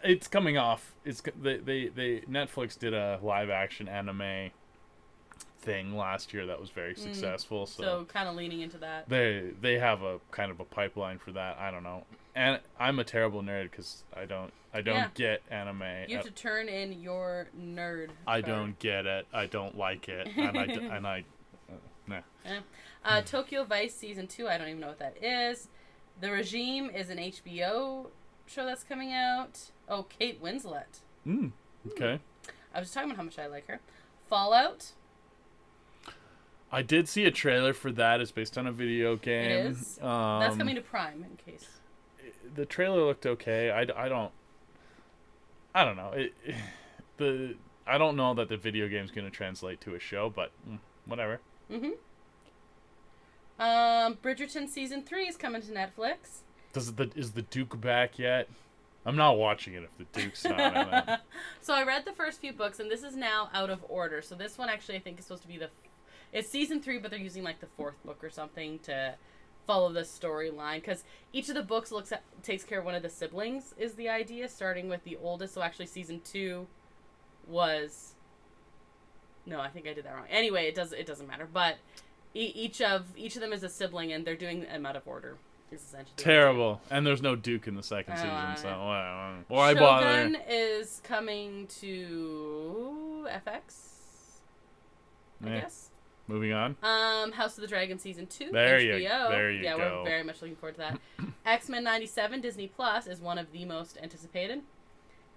It's coming off. They Netflix did a live action anime thing last year that was very successful. So kind of leaning into that. They have a kind of a pipeline for that. I don't know. And I'm a terrible nerd because I don't get anime. You have to turn in your nerd I card. don't get it. I don't like it. And I nah. Tokyo Vice Season 2, I don't even know what that is. The Regime is an HBO show that's coming out. Oh, Kate Winslet. Okay. I was talking about how much I like her. Fallout. I did see a trailer for that. It's based on a video game. It is. That's coming to Prime, in case. The trailer looked okay. I don't know. I don't know that the video game's going to translate to a show, but whatever. Bridgerton Season 3 is coming to Netflix. Is the Duke back yet? I'm not watching it if the Duke's not in it. So I read the first few books, and this is now out of order. So this one actually I think is supposed to be it's Season 3, but they're using like the 4th book or something to follow the storyline. Because each of the books takes care of one of the siblings is the idea, starting with the oldest. So actually Season 2 was... No, I think I did that wrong. Anyway, it doesn't matter. But each of them is a sibling, and they're doing them out of order. Is essentially terrible. And there's no Duke in the second season, so why Shogun bother? is coming to FX, I guess. Moving on. House of the Dragon Season 2, there HBO. You yeah, go. We're very much looking forward to that. X-Men 97 Disney Plus is one of the most anticipated.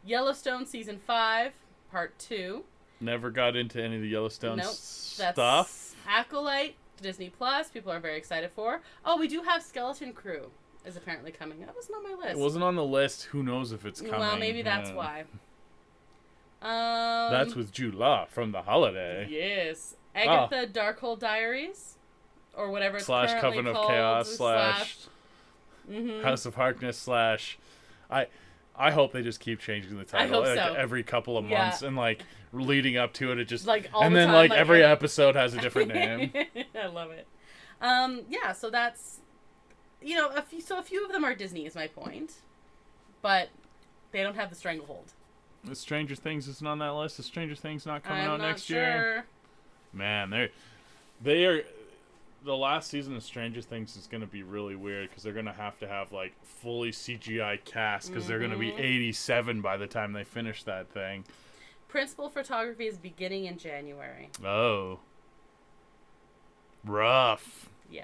Yellowstone Season 5, Part 2. Never got into any of the Yellowstone stuff. Acolyte, Disney Plus, people are very excited for. Oh, we do have Skeleton Crew is apparently coming. That wasn't on my list. It wasn't on the list. Who knows if it's coming? Well, maybe that's why. That's with Jude Law from The Holiday. Yes. Agatha Darkhold Diaries, or whatever it's currently Coven called. of Chaos / House of Harkness / I hope they just keep changing the title I hope so. every couple of months and like leading up to it just like all and the then time, like every episode has a different name. I love it. Yeah, so that's a few of them are Disney is my point, but they don't have the stranglehold. The Stranger Things isn't on that list. Is Stranger Things not coming out next sure. year? Man, they are. The last season of Stranger Things is going to be really weird because they're going to have like fully CGI cast because they're going to be 87 by the time they finish that thing. Principal photography is beginning in January. Oh. Rough. Yeah.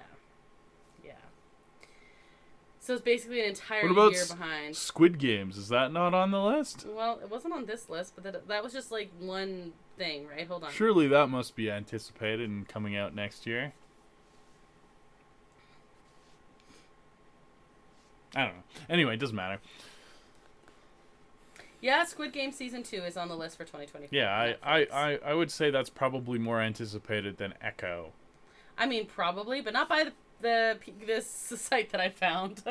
So it's basically an entire year behind. Squid Games? Is that not on the list? Well, it wasn't on this list, but that was just like one thing, right? Hold on. Surely that must be anticipated and coming out next year. I don't know. Anyway, it doesn't matter. Yeah, Squid Game Season 2 is on the list for 2024. Yeah, I would say that's probably more anticipated than Echo. I mean, probably, but not by this site that I found.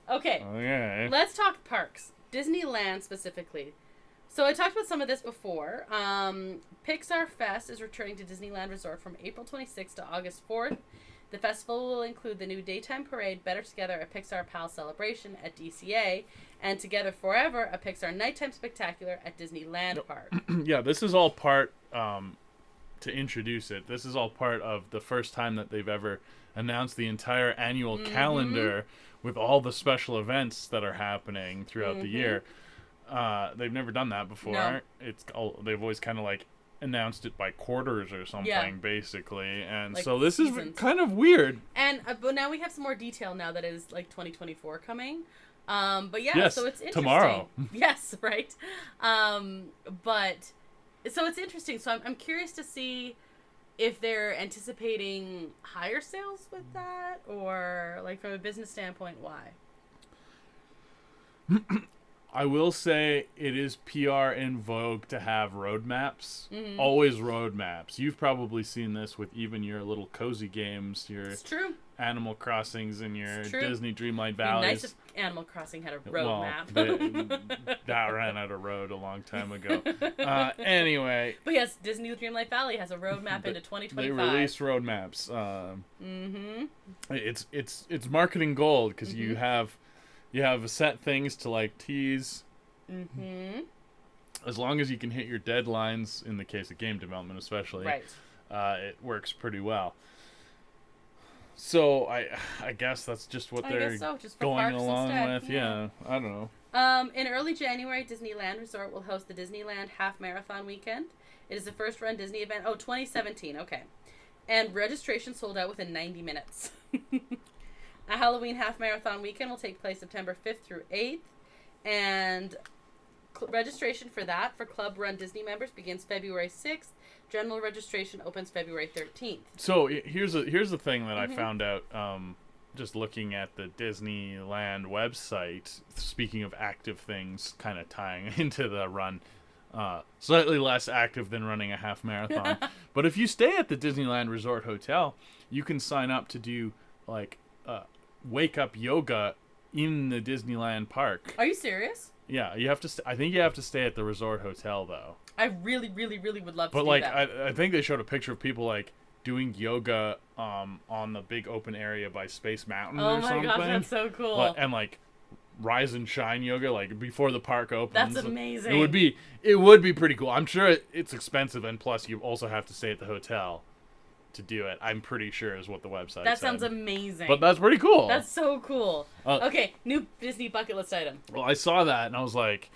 Okay. Let's talk parks. Disneyland specifically. So I talked about some of this before. Pixar Fest is returning to Disneyland Resort from April 26th to August 4th. The festival will include the new daytime parade, Better Together, a Pixar Pal celebration at DCA, and Together Forever, a Pixar nighttime spectacular at Disneyland Park. Yeah, this is all part, to introduce it, this is all part of the first time that they've ever announced the entire annual calendar with all the special events that are happening throughout the year. They've never done that before. No. They've always kind of like announced it by quarters or something, basically, and like so this seasons. Is kind of weird. And but now we have some more detail now that it is like 2024 coming. But yeah, yes, so it's interesting. Tomorrow. Yes, right. But so it's interesting. So I'm curious to see if they're anticipating higher sales with that, or like from a business standpoint, why. I will say it is PR in vogue to have roadmaps. Always roadmaps. You've probably seen this with even your little cozy games, your Animal Crossings and your Disney Dreamlight Valleys. It'd be nice if Animal Crossing had a roadmap. Well, that ran out of road a long time ago. Anyway. But yes, Disney Dreamlight Valley has a roadmap into 2025. They release roadmaps. It's marketing gold because you have set things to like tease. as long as you can hit your deadlines, in the case of game development especially, Right. It works pretty well. So I guess that's just what they're Just for going parks along instead. with. Yeah, I don't know. In early January, Disneyland Resort will host the Disneyland Half Marathon Weekend. It is the first run Disney event. Oh, 2017. Okay. And registration sold out within 90 minutes. A Halloween Half Marathon Weekend will take place September 5th through 8th. And registration for that for Club Run Disney members begins February 6th. General registration opens February 13th. So here's the thing that I found out just looking at the Disneyland website. Speaking of active things, kind of tying into the run, slightly less active than running a half marathon. But if you stay at the Disneyland Resort Hotel, you can sign up to do like wake up yoga in the Disneyland park. Are you serious? Yeah, you have to. I think you have to stay at the resort hotel though. I really, really, really would love to But do like, that. I think they showed a picture of people like doing yoga on the big open area by Space Mountain or something. Oh my gosh, that's so cool. And like rise and shine yoga like before the park opens. That's amazing. It would be pretty cool. I'm sure it's expensive, and plus you also have to stay at the hotel to do it. I'm pretty sure is what the website That said. sounds amazing. But that's pretty cool. That's so cool. Okay, new Disney bucket list item. Well, I saw that and I was like,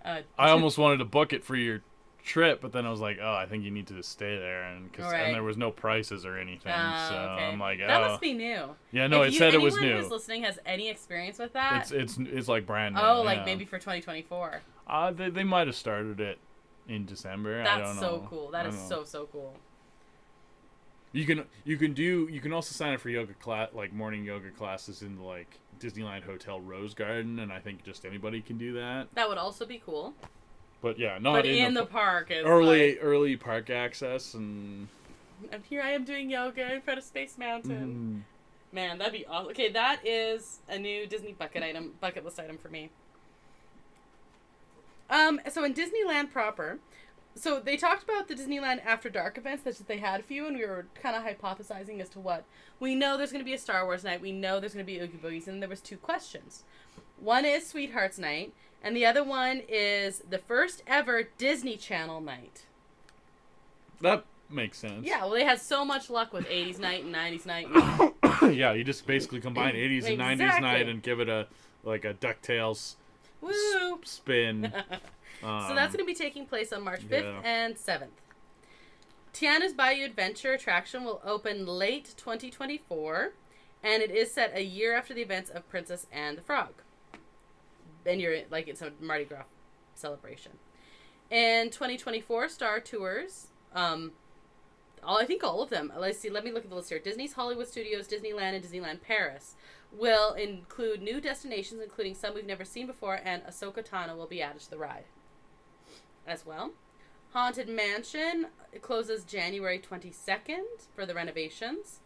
I almost wanted to book it for your trip, but then I was like, oh, I think you need to stay there, and and there was no prices or anything, so okay. I'm like, that must be new. Yeah, no, it said it was new. Anyone who's listening has any experience with that? It's like brand new. Oh, like maybe for 2024. They might have started it in December. That's I don't know. so cool. That is so cool. You can also sign up for yoga class, like morning yoga classes in the like Disneyland Hotel Rose Garden, and I think just anybody can do that. That would also be cool. But yeah, not but in the park is early park access, and here I am doing yoga in front of Space Mountain. Man, that'd be awesome. Okay, that is a new Disney bucket list item for me. So in Disneyland proper, so they talked about the Disneyland After Dark events that they had a few, and we were kind of hypothesizing as to what. We know there's going to be a Star Wars night. We know there's going to be Oogie Boogies, and there was two questions. One is Sweethearts Night, and the other one is the first ever Disney Channel night. That makes sense. Yeah, well, they had so much luck with 80s night and 90s night. Yeah, you just basically combine 80s and 90s night and give it a DuckTales spin. So that's going to be taking place on March 5th and 7th. Tiana's Bayou Adventure attraction will open late 2024, and it is set a year after the events of Princess and the Frog. And it's a Mardi Gras celebration. In 2024, Star Tours, I think all of them. Let me look at the list here. Disney's Hollywood Studios, Disneyland, and Disneyland Paris will include new destinations, including some we've never seen before, and Ahsoka Tano will be added to the ride as well. Haunted Mansion closes January 22nd for the renovations.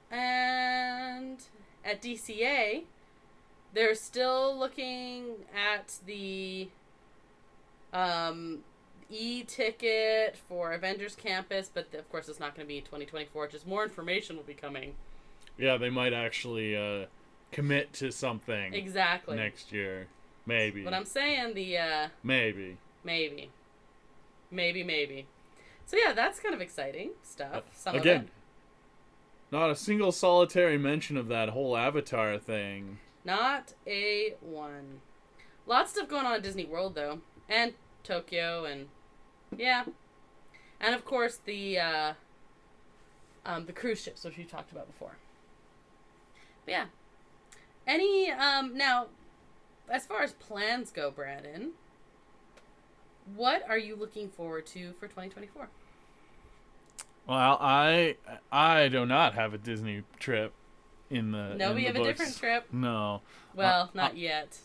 And at DCA, they're still looking at the e-ticket for Avengers Campus, but of course it's not going to be 2024. Just more information will be coming. Yeah, they might actually commit to something exactly next year. Maybe. But I'm saying Maybe. So yeah, that's kind of exciting stuff. Again, not a single solitary mention of that whole Avatar thing. Not a one. Lots of stuff going on at Disney World though, and Tokyo, and yeah, and of course the cruise ships, which we talked about before. But yeah, now, as far as plans go, Brandon, what are you looking forward to for 2024? Well, I do not have a Disney trip in the we have a different trip. No. Well, not yet.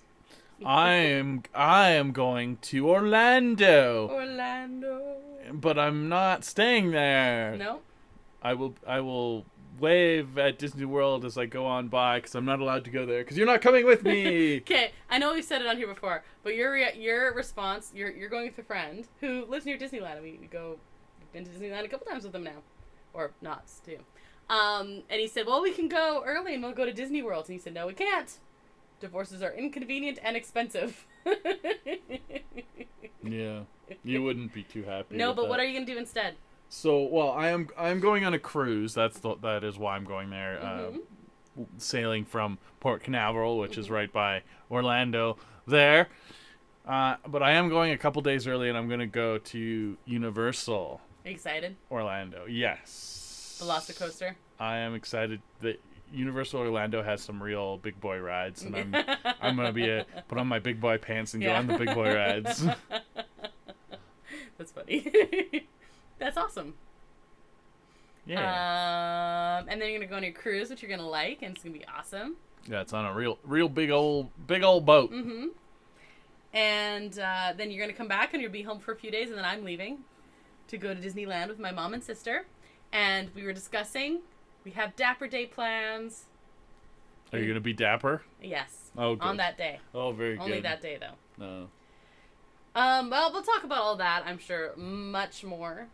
I am going to Orlando. But I'm not staying there. No. I will wave at Disney World as I go on by because I'm not allowed to go there because you're not coming with me. Okay, I know we've said it on here before, but your response, you're going with a friend who lives near Disneyland. We've been to Disneyland a couple times with them now, or not too. And he said, well, we can go early and we'll go to Disney World. And he said, no, we can't. Divorces are inconvenient and expensive. Yeah, you wouldn't be too happy. No, with but that. what are you gonna do instead? So, well, I'm going on a cruise. That is why I'm going there. Sailing from Port Canaveral, which is right by Orlando. There, but I am going a couple days early, and I'm going to go to Universal Excited? Orlando. Yes, Velocicoaster. I am excited that Universal Orlando has some real big boy rides, and I'm gonna put on my big boy pants and go on the big boy rides. That's funny. That's awesome. Yeah. And then you're gonna go on your cruise, which you're gonna like, and it's gonna be awesome. Yeah, it's on a real big old boat. Mm-hmm. And then you're gonna come back, and you'll be home for a few days, and then I'm leaving to go to Disneyland with my mom and sister. And we were discussing, we have Dapper Day plans. Are you gonna be dapper? Yes. Oh, good. On that day. Oh, very good. Only that day, though. No. Well, we'll talk about all that, I'm sure, much more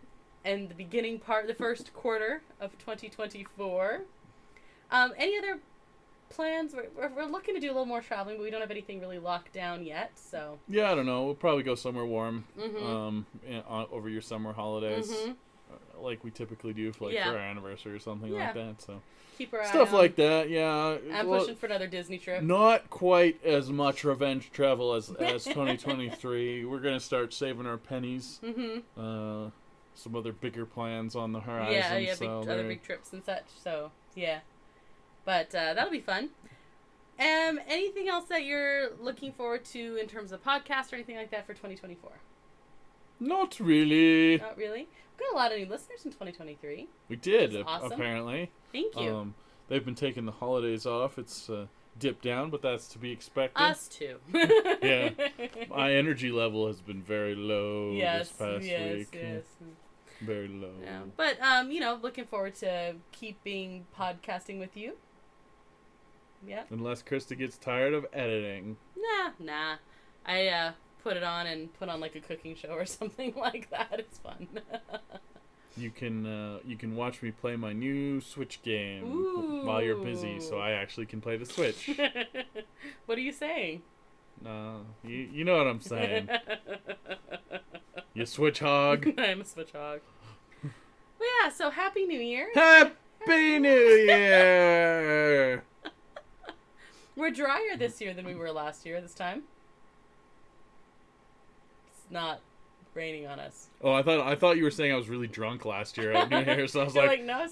in the beginning part, the first quarter of 2024. Any other plans? We're looking to do a little more traveling, but we don't have anything really locked down yet, so. Yeah, I don't know. We'll probably go somewhere warm. Over your summer holidays, like we typically do for our anniversary or something like that. So. Keep our eye Stuff on. like that, yeah. I'm pushing for another Disney trip. Not quite as much revenge travel as 2023. We're gonna start saving our pennies. Some other bigger plans on the horizon. Yeah, other big trips and such. So yeah, but that'll be fun. Anything else that you're looking forward to in terms of podcasts or anything like that for 2024? Not really. Not really. We've got a lot of new listeners in 2023. We did, Awesome. apparently. Thank you. They've been taking the holidays off. It's dipped down, but that's to be expected. Us too. Yeah. My energy level has been very low this past week. Yes. Very low. Yeah. But, looking forward to keeping podcasting with you. Yeah. Unless Krysta gets tired of editing. Nah. I put it on and put on like a cooking show or something like that. It's fun. You can watch me play my new Switch game while you're busy, so I actually can play the Switch. What are you saying? You know what I'm saying. You Switch hog. I'm a Switch hog. Well, yeah. So Happy New Year. Happy New Year. We're drier this year than we were last year. This time. It's not raining on us. Oh, I thought you were saying I was really drunk last year at New Year, so I was like, no,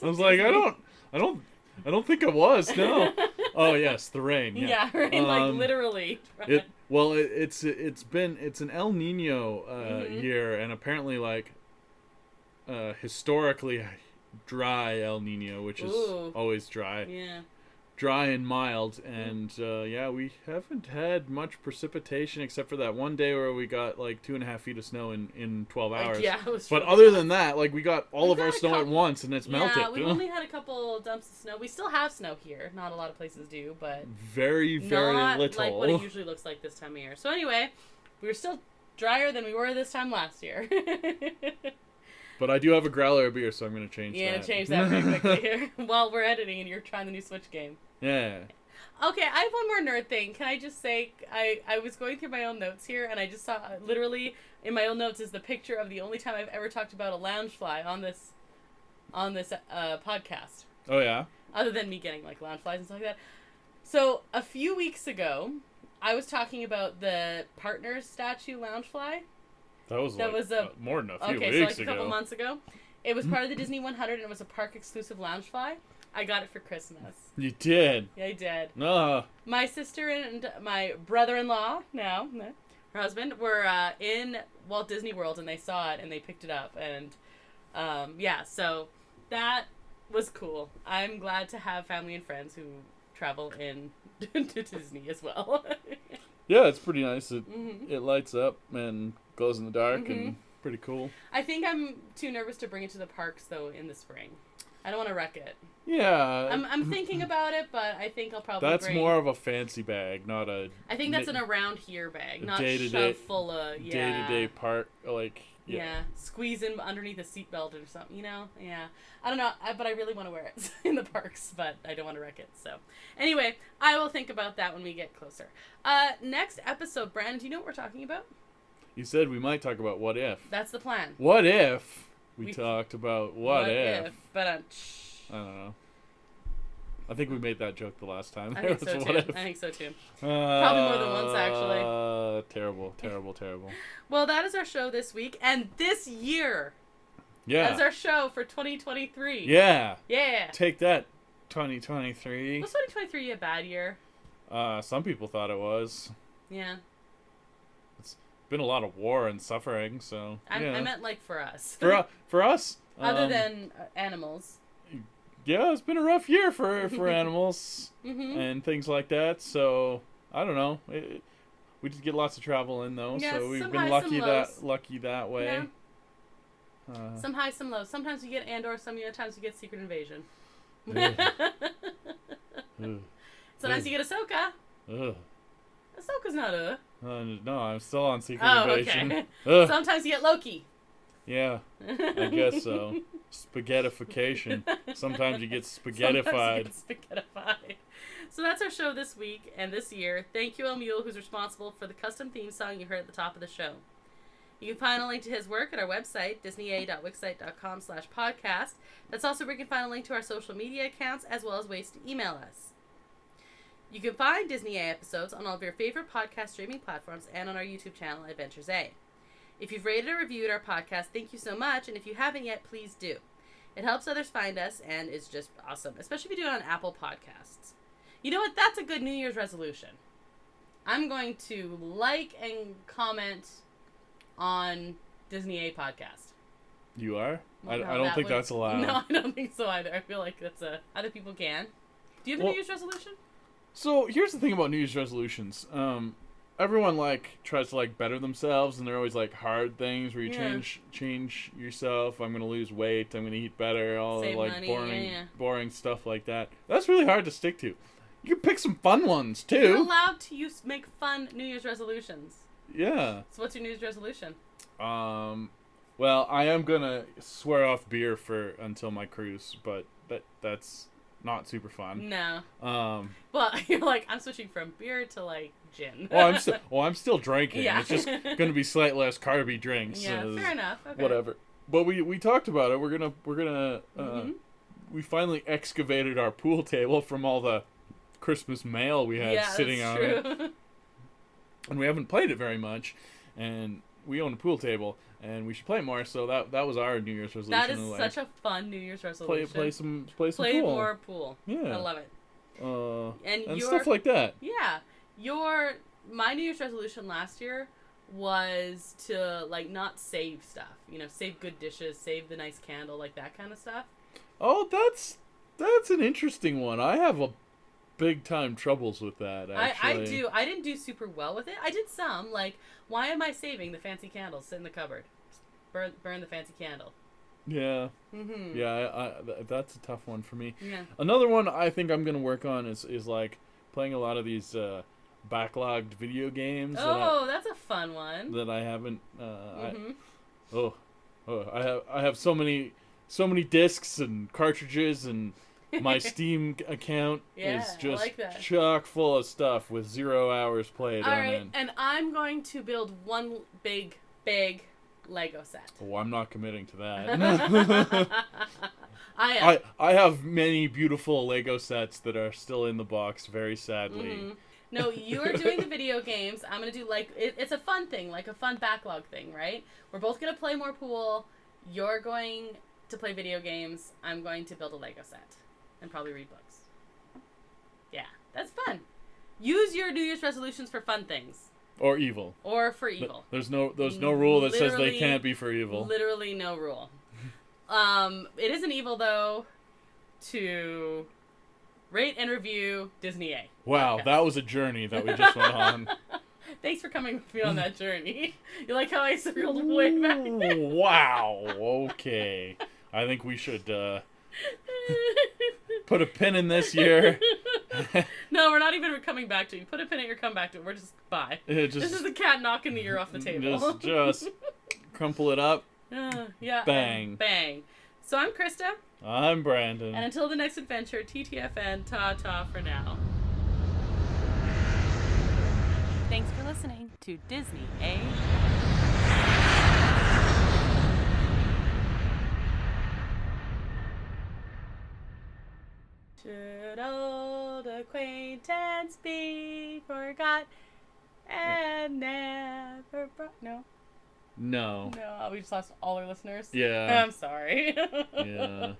I don't think I was. No. Oh yes, the rain. Yeah, rain, like literally. It's an El Nino year, and apparently like historically dry El Nino, which is always dry. Yeah. Dry and mild, and we haven't had much precipitation except for that one day where we got like 2.5 feet of snow in 12 hours. It was but other than that, like we got all of our snow at once, and it's melted. Yeah, we've only had a couple dumps of snow. We still have snow here. Not a lot of places do, but very not little. Like what it usually looks like this time of year. So anyway, we were still drier than we were this time last year. But I do have a growler of beer, so I'm going to change that. Yeah, change that very quickly here while we're editing and you're trying the new Switch game. Yeah. Okay, I have one more nerd thing. Can I just say, I was going through my own notes here, and I just saw, literally, in my own notes is the picture of the only time I've ever talked about a loungefly on this podcast. Oh, yeah? Other than me getting, like, loungeflies and stuff like that. So, a few weeks ago, I was talking about the Partners statue loungefly. That was more than a few weeks ago. Okay, so like a couple months ago. It was part of the Disney 100, and it was a park-exclusive loungefly. I got it for Christmas. You did? Yeah, I did. My sister and my brother-in-law, now, her husband, were in Walt Disney World, and they saw it, and they picked it up. And, so that was cool. I'm glad to have family and friends who travel to Disney as well. Yeah, it's pretty nice. It lights up and glows in the dark and pretty cool. I think I'm too nervous to bring it to the parks, though, in the spring. I don't want to wreck it. Yeah. I'm thinking about it, but I think I'll probably That's bring... more of a fancy bag, not a... I think that's an around here bag, not day-to-day, shoved full of... Day-to-day part, like... Yeah. Squeeze in underneath a seatbelt or something, you know? Yeah. I don't know, but I really want to wear it in the parks, but I don't want to wreck it, so. Anyway, I will think about that when we get closer. Next episode, Brandon, do you know what we're talking about? You said we might talk about what if. That's the plan. What if we talked about what if? But I don't know. I think we made that joke the last time. I think so too. I think so too. Probably more than once, actually. Terrible. Well, that is our show this week and this year. Yeah. That's our show for 2023. Yeah. Yeah. Take that, 2023. Was 2023 a bad year? Some people thought it was. Yeah. It's been a lot of war and suffering, so. I meant like for us. For us. Other than animals. Yeah, it's been a rough year for animals Mm-hmm. and things like that. So I don't know. We did get lots of travel in though, Yeah, so we've some been highs, some lucky that way. Yeah. Some highs, some lows. Sometimes you get Andor, sometimes you get Secret Invasion. Sometimes you get Ahsoka. Ahsoka's not no, I'm still on Secret Invasion. Okay. Sometimes you get Loki. Yeah, I guess so. Spaghettification. Sometimes you get spaghettified. So that's our show this week and this year. Thank you, El Mule, who's responsible for the custom theme song you heard at the top of the show. You can find a link to his work at our website, disneya.wixsite.com/podcast. That's also where you can find a link to our social media accounts, as well as ways to email us. You can find Disney A episodes on all of your favorite podcast streaming platforms and on our YouTube channel, Adventures A. If you've rated or reviewed our podcast, thank you so much, and if you haven't yet, please do. It helps others find us and is just awesome, especially if you do it on Apple Podcasts. You know what? That's a good New Year's resolution. I'm going to like and comment on Disney A podcast. You are? Well, I don't think that's allowed. No, I don't think so either. I feel like that's other people can. Do you have a New Year's resolution? So here's the thing about New Year's resolutions. Everyone tries to better themselves, and they're always hard things where you change yourself. I'm gonna lose weight. I'm gonna eat better. All Save the money, boring stuff like that. That's really hard to stick to. You can pick some fun ones too. You're allowed to make fun New Year's resolutions. Yeah. So what's your New Year's resolution? Well, I am gonna swear off beer until my cruise, but that's not super fun. No. Well, you're I'm switching from beer to gin. I'm still drinking. Yeah. It's just gonna be slightly less carby drinks. Yeah, fair enough. Okay. Whatever. But we talked about it. We're gonna we finally excavated our pool table from all the Christmas mail we had sitting on it. And we haven't played it very much, and we own a pool table, and we should play more. So that was our New Year's resolution. That is such a fun New Year's resolution. Play some play pool. more pool. Yeah, I love it. And stuff like that. Yeah, my New Year's resolution last year was to not save stuff. Save good dishes, save the nice candle, that kind of stuff. Oh, that's an interesting one. I have a big time troubles with that, actually. I do. I didn't do super well with it. I did some. Why am I saving the fancy candles? Sit in the cupboard. Burn the fancy candle. Yeah. Mm-hmm. Yeah, that's a tough one for me. Yeah. Another one I think I'm going to work on is playing a lot of these backlogged video games. Oh, that's a fun one. That I haven't... Mm-hmm. I have so many discs and cartridges, and my Steam account is just chock full of stuff with 0 hours played on it. And I'm going to build one big Lego set. Oh, I'm not committing to that. I have many beautiful Lego sets that are still in the box, very sadly. Mm-hmm. No, you're doing the video games. I'm going to do, it's a fun thing, a fun backlog thing, right? We're both going to play more pool. You're going to play video games. I'm going to build a Lego set and probably read books. Yeah, that's fun. Use your New Year's resolutions for fun things. Or evil. Or for evil. There's no rule that says they can't be for evil. Literally no rule. It isn't evil, though, to rate and review Disney A. Wow, podcast. That was a journey that we just went on. Thanks for coming with me on that journey. You like how I circled way back? Wow, okay. I think we should Put a pin in this year. No, we're not even coming back to it. You put a pin in your come back to it. We're just bye. This is the cat knocking the year off the table. Just crumple it up. Yeah. Bang. Bang. So I'm Krysta. I'm Brandon. And until the next adventure, TTFN, ta-ta for now. Thanks for listening to Disney, eh? Should old acquaintance be forgot and never brought... No. No. No, we just lost all our listeners. Yeah. I'm sorry. Yeah.